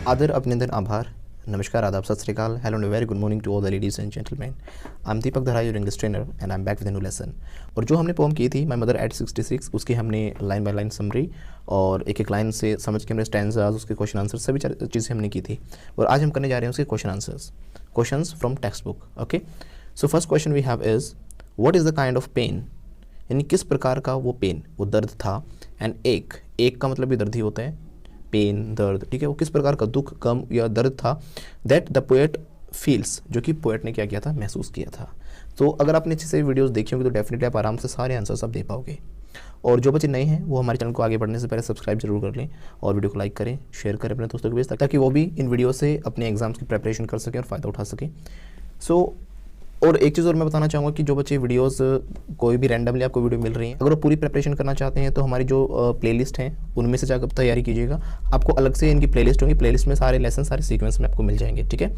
आदर, अभिनंदन, आभार, नमस्कार, आदाब, सत श्री अकाल, hello and very good morning to all the ladies and gentleman. I am Deepak Dhara, your English trainer, and I am back with a new lesson. और जो हमने पोम की थी माय मदर एट 66, उसकी हमने लाइन बाय लाइन समरी और एक एक लाइन से समझ के हमने स्टैंजास, उसके क्वेश्चन आंसर सभी चीज़ें हमने की थी। और आज हम करने जा रहे हैं उसके question answers, questions from text book. Okay, so first question we have is what is the kind of pain, यानी किस प्रकार का वो पेन, वो दर्द था। एंड एक का मतलब भी दर्द ही होता है, पेन, दर्द, ठीक है। वो किस प्रकार का दुख, गम या दर्द था दैट द पोएट फील्स, जो कि पोएट ने क्या किया था, महसूस किया था। तो अगर आपने अच्छे से वीडियोस देखी होंगी तो डेफिनेटली आप आराम से सारे आंसर्स आप दे पाओगे। और जो बच्चे नए हैं वो हमारे चैनल को आगे बढ़ने से पहले सब्सक्राइब जरूर कर लें और वीडियो को लाइक करें, शेयर करें अपने दोस्तों के बीच, ताकि वो भी इन वीडियो से अपने एग्जाम्स की प्रिपरेशन कर सकें और फ़ायदा उठा सकें। सो और एक चीज़ और मैं बताना चाहूँगा कि जो बच्चे वीडियोस कोई भी रैंडमली आपको वीडियो मिल रही है, अगर वो पूरी प्रिपरेशन करना चाहते हैं तो हमारी जो प्लेलिस्ट हैं उनमें से जाकर तैयारी कीजिएगा। आपको अलग से इनकी प्लेलिस्ट होगी, प्लेलिस्ट में सारे लेसन, सारे सीक्वेंस में आपको मिल जाएंगे, ठीक है।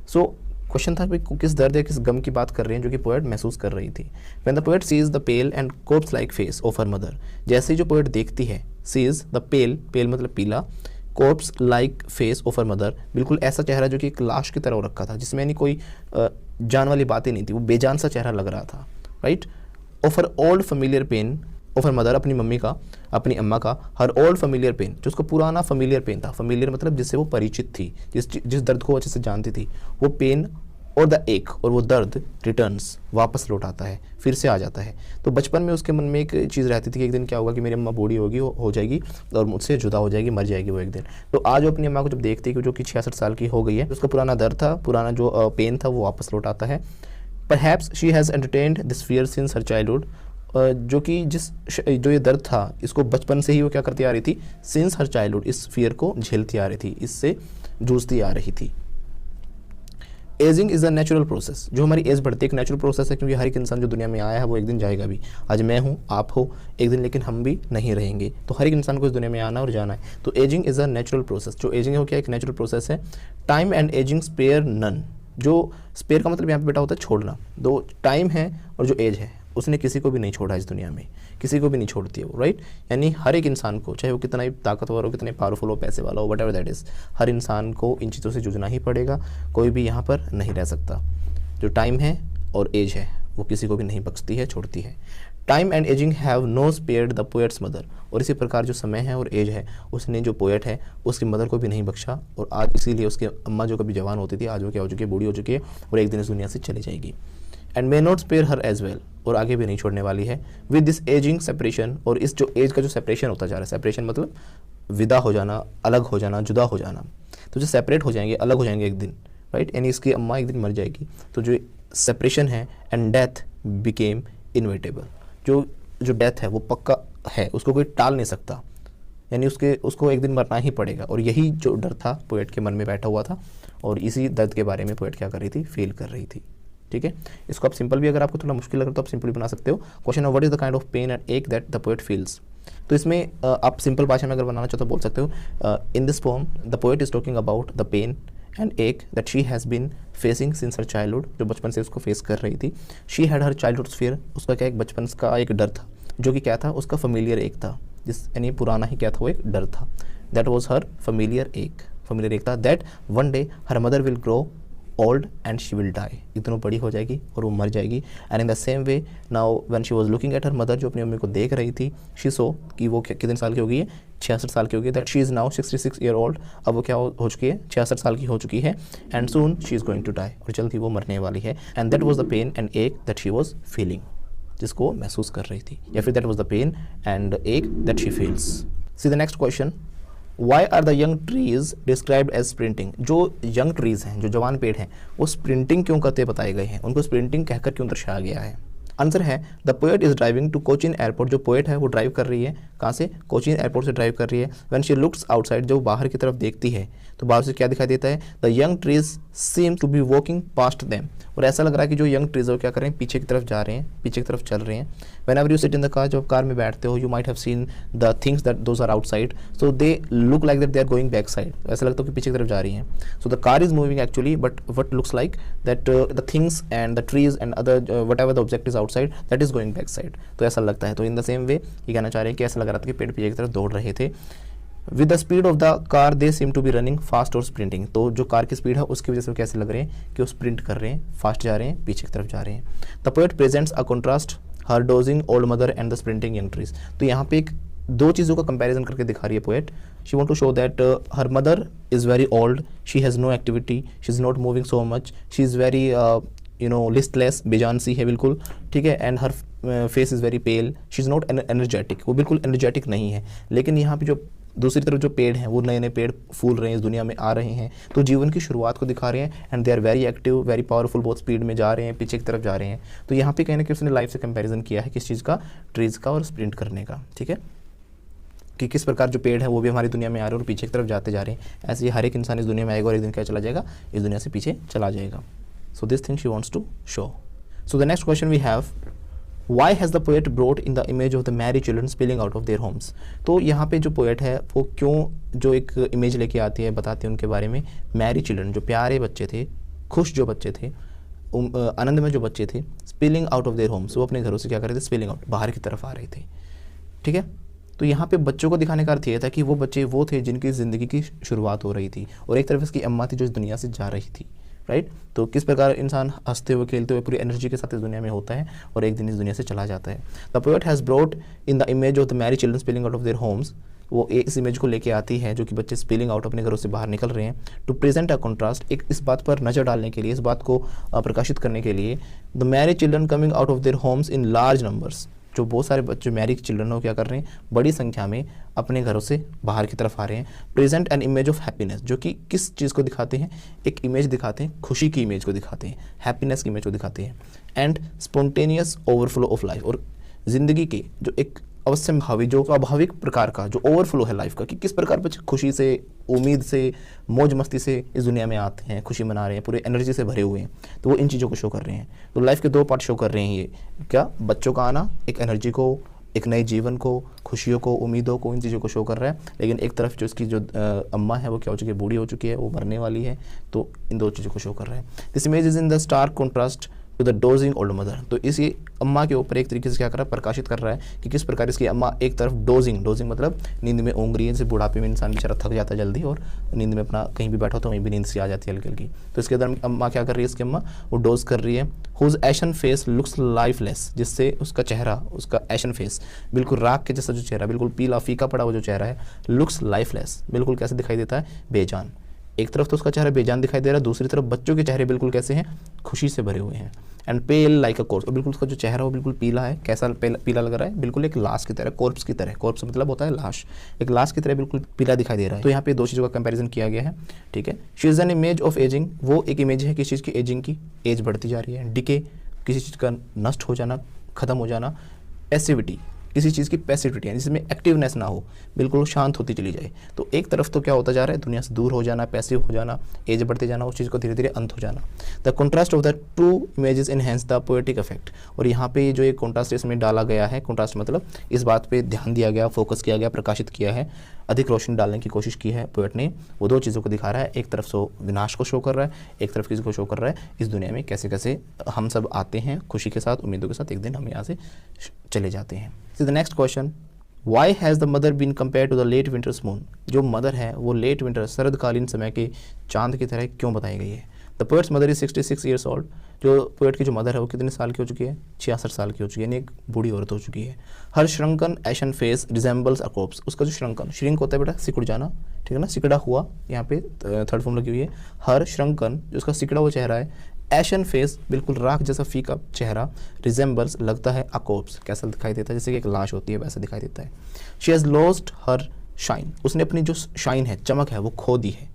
सो क्वेश्चन था कि किस दर्द या किस गम की बात कर रहे हैं जो कि पोएट महसूस कर रही थी। When the poet sees the pale and corpse like face of her mother, जैसे ही जो पोएट देखती है, सीज द पेल, पेल मतलब पीला, corpse like face of her mother, बिल्कुल ऐसा चेहरा जो कि एक लाश की तरह रखा था, जिसमें यानी कोई जान वाली बातें नहीं थी, वो बेजान सा चेहरा लग रहा था, right. Of her old familiar pain of her mother, अपनी मम्मी का, अपनी अम्मा का, हर ओल्ड फेमिलियर पेन, जो उसका पुराना फेमिलियर पेन था, फेमिलियर मतलब जिससे वो परिचित थी, जिस दर्द को अच्छे से जानती थी, वो पेन और द एक, और वो दर्द रिटर्न्स, वापस लौट आता है, फिर से आ जाता है। तो बचपन में उसके मन में एक चीज़ रहती थी कि एक दिन क्या होगा कि मेरी अम्मा बूढ़ी होगी, हो जाएगी और मुझसे जुदा हो जाएगी, मर जाएगी वो एक दिन। तो आज वो अपनी अम्मा को जब देखती है कि जो कि 66 साल की हो गई है, उसका पुराना दर्द था, पुराना जो पेन था वो वापस लौट आता है। Perhaps she has entertained this fear since her childhood, जो कि जो ये दर्द था इसको बचपन से ही वो क्या करती आ रही थी, सिंस हर चाइल्डहुड, इस फियर को झेलती आ रही थी, इससे जूझती आ रही थी। Ageing is a natural process, जो हमारी एज बढ़ती है एक नेचुरल प्रोसेस है, क्योंकि हर एक इंसान जो दुनिया में आया है वो एक दिन जाएगा भी। आज मैं हूँ, आप हो एक दिन, लेकिन हम भी नहीं रहेंगे। तो हर एक इंसान को इस दुनिया में आना और जाना है। तो ageing is a natural process, जो एजिंग है वो क्या एक नेचुरल प्रोसेस है। Time and ageing spare none, जो स्पेयर का मतलब यहाँ पे बेटा होता है छोड़ना। दो टाइम है और जो एज है, उसने किसी को भी नहीं छोड़ा इस दुनिया में, किसी को भी नहीं छोड़ती है वो, राइट। यानी हर एक इंसान को, चाहे वो कितना ही ताकतवर हो, कितने पावरफुल हो, पैसे वाला हो, वट एवर दैट इज़, हर इंसान को इन चीज़ों से जूझना ही पड़ेगा, कोई भी यहाँ पर नहीं रह सकता। जो टाइम है और एज है वो किसी को भी नहीं बख्शती है, छोड़ती है। Time and ageing have no spared the poet's mother, और इसी प्रकार जो समय है और एज है उसने जो पोएट है उसकी मदर को भी नहीं बख्शा। और आज इसीलिए उसकी अम्मा जो कभी जवान होती थी, आज वो क्या हो चुकी है, बूढ़ी हो चुकी है और एक दिन इस दुनिया से चली जाएगी। And may not spare her as well, और आगे भी नहीं छोड़ने वाली है। विद दिस एजिंग सेपरेशन, और इस जो एज का जो सेपरेशन होता जा रहा है, सेपरेशन मतलब विदा हो जाना, अलग हो जाना, जुदा हो जाना, तो जो सेपरेट हो जाएंगे, अलग हो जाएंगे एक दिन, राइट। यानी इसकी अम्मा एक दिन मर जाएगी, तो जो सेपरेशन है, एंड डेथ बिकेम इनविटेबल, जो डेथ है वो पक्का है, उसको कोई टाल नहीं सकता, यानी उसको एक दिन मरना ही पड़ेगा। और यही जो डर था पोएट के मन में बैठा हुआ था, और इसी दर्द के बारे में पोएट क्या कर रही थी, फील कर रही थी, ठीक है। इसको आप सिंपल भी, अगर आपको थोड़ा मुश्किल लग रहा है तो आप सिंपल भी बना सकते हो। Question what is the kind of pain and ache that the poet feels, तो इसमें आप सिंपल भाषा में अगर बनाना चाहो तो बोल सकते हो, in this poem the poet is talking about the pain and ache that she has been facing since her childhood, जो बचपन से उसको फेस कर रही थी। She had her childhood fear, उसका क्या एक बचपन का एक डर था, जो कि क्या था, उसका फेमिलियर एक था, जिस यानी पुराना ही क्या था, वो एक डर था। That was her familiar ache था। That one day her mother will grow old and she will die, इतनी बड़ी हो जाएगी और वो मर जाएगी। And in the same way now when she was looking at her mother, जो अपनी मम्मी को देख रही थी, शी सो कि वो कितने साल की हो गई है, 66 साल की हो गई। That she is now 66 year old, अब वो क्या हो चुकी है, 66 साल की हो चुकी है। And soon she is going to die, और जल्द ही वो मरने वाली है। And that was the pain and ache that she was feeling, जिसको महसूस कर रही थी, या फिर that was the pain and ache that she feels. See the next question, why are the young trees described as sprinting, जो young trees हैं, जो जवान पेड़ हैं, वो स्प्रिंटिंग क्यों करते बताए गए हैं, उनको स्प्रिंटिंग कहकर क्यों दर्शाया गया है। आंसर है the poet is driving to Cochin airport, जो पोएट है वो ड्राइव कर रही है, कहाँ से, कोचीन एयरपोर्ट से ड्राइव कर रही है। व्हेन शी लुक्स आउटसाइड, जब बाहर की तरफ देखती है तो बाहर से क्या दिखाई देता है, the young trees seem to be walking past them, और ऐसा लग रहा है कि जो यंग ट्रीज है वो क्या कर रहे हैं, पीछे की तरफ जा रहे हैं, पीछे की तरफ चल रहे हैं। Whenever you sit in the car, जब कार में बैठते हो, you might have seen the things that those are outside, so they look like that they are going back side, ऐसा लगता है कि पीछे की तरफ जा रही हैं। So the car is moving actually, but what looks like that the things and the trees and other what ever the object is outside that is going back side, तो ऐसा लगता है। तो इन द सेम वे ये कहना चाह रहे हैं कि ऐसा लग रहा था कि पेड़ पीछे की तरफ दौड़ रहे थे। With the speed of the car they seem to be running fast और स्प्रिंटिंग। तो जो कार की स्पीड है उसकी वजह से वो कैसे लग रहे हैं कि वो स्प्रिंट कर रहे हैं, फास्ट जा रहे हैं, पीछे की तरफ जा रहे हैं। The poet presents a contrast her dosing old mother and the sprinting young trees. तो यहाँ पे एक दो चीज़ों का कंपैरिजन करके दिखा रही है poet. She want to show that her mother is very old, she has no activity, she is not moving so much, she is very listless, बेजान सी है बिल्कुल, ठीक है। And her face is very pale, she is not energetic, वो बिल्कुल energetic नहीं है। लेकिन यहाँ पे जो दूसरी तरफ जो पेड़ हैं वो नए नए पेड़ फूल रहे हैं, इस दुनिया में आ रहे हैं, तो जीवन की शुरुआत को दिखा रहे हैं। And they are very active, very powerful, बहुत स्पीड में जा रहे हैं, पीछे की तरफ जा रहे हैं। तो यहाँ पे कहने कि उसने लाइफ से कंपैरिजन किया है किस चीज़ का, ट्रीज़ का और स्प्रिंट करने का, ठीक है, कि किस प्रकार जो पेड़ है वो भी हमारी दुनिया में आ रहे हैं और पीछे की तरफ जाते जा रहे हैं। ऐसे ही हर एक इंसान इस दुनिया में आएगा और एक दिन क्या चला जाएगा, इस दुनिया से पीछे चला जाएगा। So this thing she wants to show. So the next question we have, Why has the poet brought in the image of the married children spilling out of their homes? तो यहाँ पे जो पोएट है वो क्यों जो एक image लेके आती है, बताती है उनके बारे में, मैरिड चिल्ड्रन, जो प्यारे बच्चे थे, खुश जो बच्चे थे, आनंद में जो बच्चे थे, spilling out of their homes, वो अपने घरों से क्या कर रहे थे, स्पिलिंग आउट, बाहर की तरफ आ रहे थे, ठीक है। तो यहाँ पे बच्चों को दिखाने का अर्थ ये था कि वो बच्चे वो थे जिनकी ज़िंदगी की शुरुआत हो रही थी, और एक तरफ इसकी अम्मा थी जो इस दुनिया से जा रही थी, राइट। तो किस प्रकार इंसान हंसते हुए खेलते हुए पूरी एनर्जी के साथ इस दुनिया में होता है और एक दिन इस दुनिया से चला जाता है। The poet has brought in the image of the married children spilling out of their homes, वो इस इमेज को लेके आती है जो कि बच्चे स्पिलिंग आउट अपने घरों से बाहर निकल रहे हैं। टू प्रेजेंट अ कॉन्ट्रास्ट, एक इस बात पर नज़र डालने के लिए, इस बात को प्रकाशित करने के लिए, the married children coming out of their homes in large numbers, जो बहुत सारे बच्चे मैरिड चिल्ड्रन हो क्या कर रहे हैं, बड़ी संख्या में अपने घरों से बाहर की तरफ आ रहे हैं। Present an image of happiness, जो कि किस चीज़ को दिखाते हैं, एक इमेज दिखाते हैं, खुशी की इमेज को दिखाते हैं, हैप्पीनेस की इमेज को दिखाते हैं। And spontaneous overflow of life, और ज़िंदगी के जो एक अवश्य भावी, जो स्वाभाविक प्रकार का जो ओवरफ्लो है लाइफ का, कि किस प्रकार बच्चे खुशी से, उम्मीद से, मौज मस्ती से इस दुनिया में आते हैं, खुशी मना रहे हैं, पूरे एनर्जी से भरे हुए हैं। तो वो इन चीज़ों को शो कर रहे हैं। तो लाइफ के दो पार्ट शो कर रहे हैं ये, क्या, बच्चों का आना, एक एनर्जी को, एक नए जीवन को, खुशियों को, उम्मीदों को, इन चीज़ों को शो कर रहा है। लेकिन एक तरफ जो इसकी जो अम्मा है वो क्या हो चुकी है, बूढ़ी हो चुकी है, वो मरने वाली है। तो इन दो चीज़ों को शो कर रहा है। This image is in the stark contrast to the dozing old mother. तो इसी अम्मा के ऊपर एक तरीके से क्या कर रहा है, प्रकाशित कर रहा है कि किस प्रकार इसकी अम्मा एक तरफ डोजिंग मतलब नींद में ऊँग रही है, जैसे बुढ़ापे में इंसान बेचारा थक जाता है जल्दी और नींद में अपना कहीं भी बैठा हो तो वहीं भी नींद सी आ जाती है हल्की हल्की। तो इसके अंदर अम्मा क्या कर रही है, इसकी अम्मा वो डोज कर रही है। Whose ashen face looks lifeless, जिससे उसका चेहरा, उसका एशन फेस, बिल्कुल राख के जैसा जो चेहरा, बिल्कुल पीला फीका पड़ा हुआ जो चेहरा है, लुक्स लाइफलेस, बिल्कुल कैसे दिखाई देता है, बेजान। एक तरफ तो उसका चेहरा बेजान दिखाई दे रहा है, दूसरी तरफ बच्चों के चेहरे बिल्कुल कैसे हैं, खुशी से भरे हुए हैं। And pale like a corpse, और बिल्कुल उसका जो चेहरा है वो बिल्कुल पीला है। कैसा पीला लग रहा है, बिल्कुल एक लाश की तरह, कोर्प्स की तरह। कोर्प्स मतलब होता है लाश, एक लाश की तरह बिल्कुल पीला दिखाई दे रहा है। तो यहाँ पे दो चीज़ों का कंपैरिजन किया गया है, ठीक है। She is an image of ageing, वो एक इमेज है किस चीज़ की, एजिंग की, एज बढ़ती जा रही है। डिके, किसी चीज़ का नष्ट हो जाना, ख़त्म हो जाना। पैसिविटी, किसी चीज़ की पैसिविटी है जिसमें एक्टिवनेस ना हो, बिल्कुल शांत होती चली जाए। तो एक तरफ तो क्या होता जा रहा है, दुनिया से दूर हो जाना, पैसिव हो जाना, एज बढ़ते जाना, उस चीज़ को धीरे धीरे अंत हो जाना। The contrast of the two images enhance the poetic effect, और यहाँ पे जो एक कॉन्ट्रास्ट इसमें डाला गया है, कॉन्ट्रास्ट मतलब इस बात पे ध्यान दिया गया, फोकस किया गया, प्रकाशित किया है, अधिक रोशनी डालने की कोशिश की है पोएट ने। वो दो चीज़ों को दिखा रहा है, एक तरफ सो विनाश को शो कर रहा है, एक तरफ किसी को शो कर रहा है, इस दुनिया में कैसे कैसे हम सब आते हैं खुशी के साथ, उम्मीदों के साथ, एक दिन हम यहाँ से चले जाते हैं। The next question, why has the mother been compare to the late winter's moon, जो मदर है वो लेट विंटर शरदकालीन समय के चांद की तरह क्यों बताई गई है। The poet's mother is 66 years old, जो पोएट की जो मदर है वो कितने साल की हो चुकी है, 66 साल की हो चुकी है, यानी एक बूढ़ी औरत हो चुकी है। हर श्रंकन एशन फेस रिजेंबल्स अ कॉर्प्स, उसका जो श्रंकन, श्रिंक होता है बेटा सिकुड़ जाना, ठीक है ना, सिकड़ा हुआ, यहाँ पे थर्ड फॉर्म लगी हुई है। हर श्रंकन, जो उसका सिकड़ा हुआ चेहरा है, एशन फेस, बिल्कुल राख जैसा फीका चेहरा, रिजेंबल्स लगता है अ कॉर्प्स, कैसा दिखाई देता है, जैसे कि एक लाश होती है वैसा दिखाई देता है। She has lost her shine, उसने अपनी जो शाइन है, चमक है, वो खो दी है।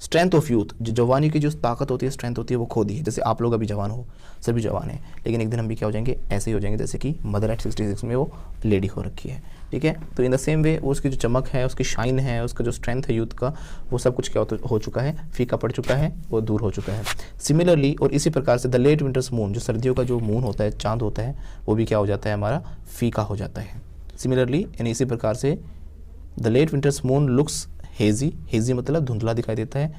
स्ट्रेंथ ऑफ यूथ, जो जवानी की जो ताकत होती है, स्ट्रेंथ होती है, वो खो दी है। जैसे आप लोग अभी जवान हो, सभी जवान हैं, लेकिन एक दिन हम भी क्या हो जाएंगे, ऐसे ही हो जाएंगे जैसे कि मदर एट 66 में वो लेडी हो रखी है, ठीक है। तो इन द सेम वे वो उसकी जो चमक है, उसकी शाइन है, उसका जो स्ट्रेंथ है यूथ का, वो सब कुछ क्या हो चुका है, फीका पड़ चुका है, वो दूर हो चुका है। सिमिलरली, और इसी प्रकार से द लेट विंटर्स मून, जो सर्दियों का जो मून होता है, चांद होता है, वो भी क्या हो जाता है, हमारा फीका हो जाता है। सिमिलरली, यानी इसी प्रकार से the late winter's moon looks hazy, hazy मतलब धुंधला दिखाई देता है।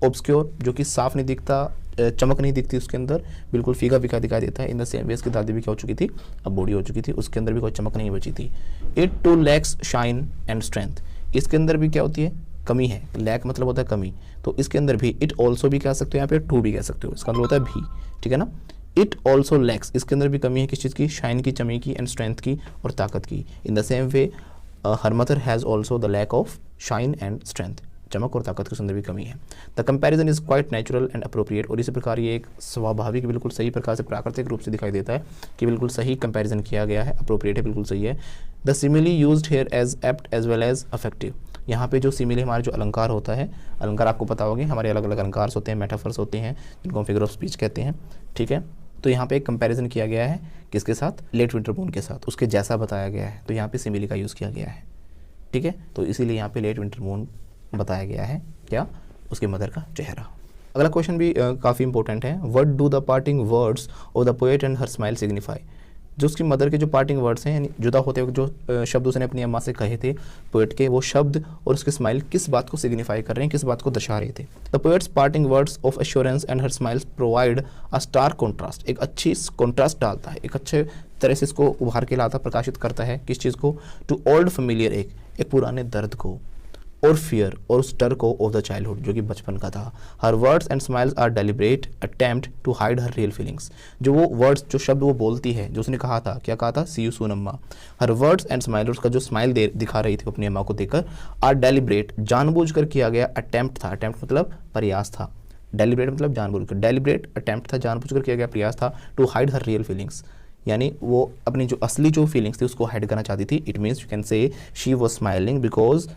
ऑब्सक्योर, जो कि साफ नहीं दिखता, चमक नहीं दिखती उसके अंदर, बिल्कुल फीका फीका दिखाई देता है। इन द सेम वे इसकी दादी भी क्या हो चुकी थी, अब बूढ़ी हो चुकी थी, उसके अंदर भी कोई चमक नहीं बची थी। It too lacks shine and strength, इसके अंदर भी क्या होती है, कमी है, लैक मतलब होता है कमी, तो इसके अंदर भी इट ऑल्सो भी कह सकते हो, यहाँ पे टू भी कह सकते हो, इसका मतलब होता है भी, ठीक है ना। इट ऑल्सो लैक्स, इसके अंदर भी कमी है किस चीज़ की, शाइन की, चमक की, एंड स्ट्रेंथ की और ताकत की। In the same way her mother has also the lack of shine and strength, चमक और ताकत के अंदर भी कमी है। The comparison is quite natural and appropriate, और इसी प्रकार ये एक स्वाभाविक, बिल्कुल सही प्रकार से प्राकृतिक रूप से दिखाई देता है कि बिल्कुल सही कंपैरिजन किया गया है, अप्रोप्रिएट है, बिल्कुल सही है। The simile used here as apt as well as affective, यहाँ पे जो सिमिली हमारा जो अलंकार होता है, अलंकार आपको पता होंगे हमारे अलग अलग अलंकार होते हैं, मेटाफर्स होते हैं जिनको हम फिगर ऑफ स्पीच कहते हैं, ठीक है। तो यहाँ पे एक कंपैरिजन किया गया है किसके साथ, लेट विंटर मून के साथ, उसके जैसा बताया गया है, तो यहाँ पे सिमिली का यूज़ किया गया है, ठीक है। तो इसीलिए यहाँ पे लेट विंटर मून बताया गया है, क्या, उसके मदर का चेहरा। अगला क्वेश्चन भी काफ़ी इंपॉर्टेंट है, what do the parting words of the poet and her smile signify, जो उसकी मदर के जो पार्टिंग वर्ड्स हैं, यानी जुदा होते हुए जो शब्द उसने अपनी अम्मा से कहे थे पोएट के, वो शब्द और उसके स्माइल किस बात को सिग्निफाई कर रहे हैं, किस बात को दर्शा रहे थे। The poet's parting words of assurance and her smiles provide a stark contrast, एक अच्छी कॉन्ट्रास्ट डालता है, एक अच्छे तरह से इसको उभार के लाता, प्रकाशित करता है किस चीज़ को, टू ओल्ड फेमिलियर, एक पुराने दर्द को, और फियर, और उस डर को, ऑफ द चाइल्डहुड, जो कि बचपन का था। Her words and smiles are deliberate attempt to hide her real feelings, जो वो वर्ड्स, जो शब्द वो बोलती है, जो उसने कहा था, क्या कहा था, सी यू सून अम्मा। हर वर्ड्स एंड स्माइल, उसका जो स्माइल दिखा रही थी अपनी अम्मा को देखकर, आर डेलिब्रेट, जानबूझकर किया गया अटेम्प्ट था, अटेम्प्ट मतलब प्रयास था, डेलिब्रेट मतलब जानबूझकर, डेलिब्रेट अटेम्प्ट था, जानबूझकर किया गया प्रयास था, to hide her real feelings, यानी वो अपनी जो असली जो फीलिंग्स थी उसको हाइड करना चाहती थी। इट मीन्स यू कैन से she was smiling because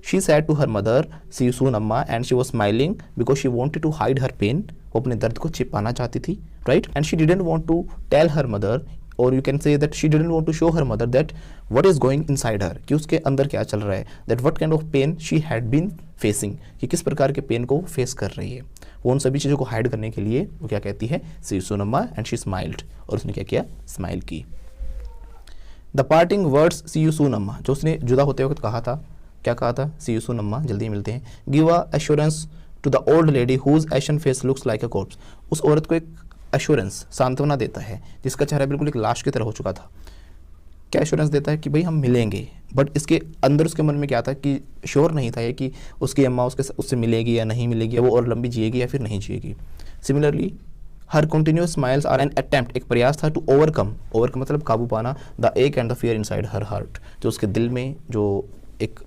she said to her mother see you soon amma, and she was smiling because she wanted to hide her pain, वो अपने दर्द को छिपाना चाहती थी, right, and she didn't want to tell her mother, or you can say that she didn't want to show her mother that what is going inside her, कि उसके अंदर क्या चल रहा है, that what kind of pain she had been facing, कि किस प्रकार के पेन को फेस कर रही है। वो उन सभी चीज़ों को हाइड करने के लिए वो क्या कहती है, see you soon amma, and she smiled, और उसने क्या किया, स्माइल की। The parting words see you soon amma, जो उसने जुदा होते वक्त कहा था, क्या कहा था, सी यू सून अम्मा, जल्दी मिलते हैं। Give a assurance to the old lady whose ashen face looks like a corpse, उस औरत को एक एश्योरेंस, सांत्वना देता है जिसका चेहरा बिल्कुल एक लाश की तरह हो चुका था। क्या एश्योरेंस देता है कि भाई हम मिलेंगे, बट इसके अंदर उसके मन में क्या था कि श्योर नहीं था ये कि उसकी अम्मा उससे मिलेगी या नहीं मिलेगी, या वो और लंबी जिएगी या फिर नहीं जिएगी। Similarly her continuous smiles are an attempt, एक प्रयास था टू ओवरकम मतलब काबू पाना, द एक and the fear inside her heart, जो उसके दिल में जो एक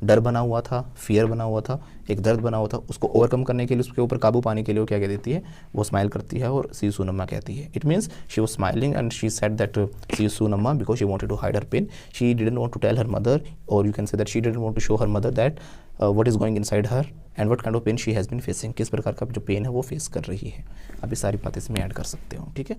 डर बना हुआ था, फियर बना हुआ था, एक दर्द बना हुआ था, उसको ओवरकम करने के लिए, उसके ऊपर काबू पाने के लिए वो क्या कह देती है, वो स्माइल करती है और सी यू सून अम्मा कहती है। It means she was smiling and she said that see you soon अम्मा because she wanted to hide her pain, she didn't want to tell her mother, और you can say that she didn't want to show her mother that what is going inside her and what kind of pain she has been facing, किस प्रकार का जो pen है वो face कर रही है। आप ये सारी बातें इसमें ऐड कर सकते हो, ठीक है।